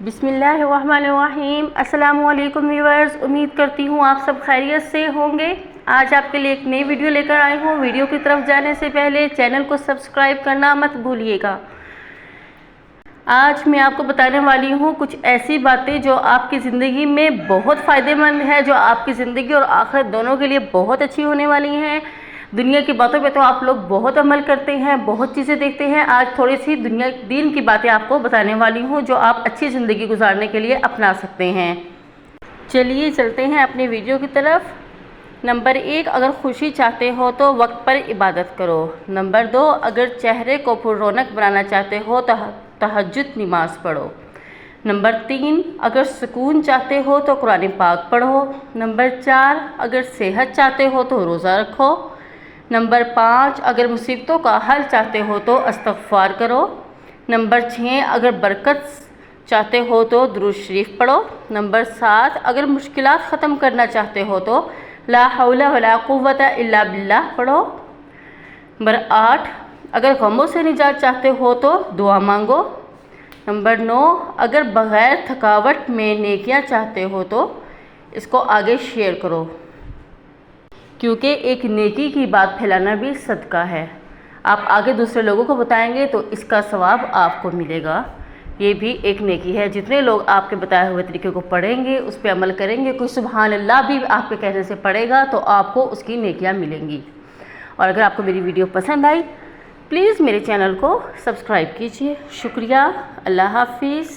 बिस्मिल्लाहिर्रहमानिर्रहीम। अस्सलामु अलैकुम व्यूअर्स, उम्मीद करती हूँ आप सब खैरियत से होंगे। आज आपके लिए एक नई वीडियो लेकर आई हूँ। वीडियो की तरफ जाने से पहले चैनल को सब्सक्राइब करना मत भूलिएगा। आज मैं आपको बताने वाली हूँ कुछ ऐसी बातें जो आपकी ज़िंदगी में बहुत फ़ायदेमंद है, जो आपकी ज़िंदगी और आखिरत दोनों के लिए बहुत अच्छी होने वाली हैं। दुनिया की बातों पे तो आप लोग बहुत अमल करते हैं, बहुत चीज़ें देखते हैं। आज थोड़ी सी दीन की बातें आपको बताने वाली हूँ जो आप अच्छी ज़िंदगी गुजारने के लिए अपना सकते हैं। चलिए चलते हैं अपनी वीडियो की तरफ। नंबर 1, अगर खुशी चाहते हो तो वक्त पर इबादत करो। नंबर 2, अगर चेहरे को पुररौनक बनाना चाहते हो तो तहज्जुद नमाज पढ़ो। नंबर 3, अगर सुकून चाहते हो तो कुरान पाक पढ़ो। नंबर 4, अगर सेहत चाहते हो तो रोज़ा रखो। नंबर 5, अगर मुसीबतों का हल चाहते हो तो इस्तग़फ़ार करो। नंबर 6, अगर बरकत चाहते हो तो दुरूद शरीफ पढ़ो। नंबर 7, अगर मुश्किलात ख़त्म करना चाहते हो तो ला हौला वला कुव्वता इल्ला बिल्लाह पढ़ो। नंबर 8, अगर गमों से निजात चाहते हो तो दुआ मांगो। नंबर 9, अगर बग़ैर थकावट में नेकियां चाहते हो तो इसको आगे शेयर करो, क्योंकि एक नेकी की बात फैलाना भी सदका है। आप आगे दूसरे लोगों को बताएंगे तो इसका सवाब आपको मिलेगा। ये भी एक नेकी है। जितने लोग आपके बताए हुए तरीके को पढ़ेंगे, उस पर अमल करेंगे, कोई सुबहान अल्लाह भी आपके कहने से पढ़ेगा तो आपको उसकी नेकियां मिलेंगी। और अगर आपको मेरी वीडियो पसंद आई, प्लीज़ मेरे चैनल को सब्सक्राइब कीजिए। शुक्रिया। अल्लाह हाफिज़।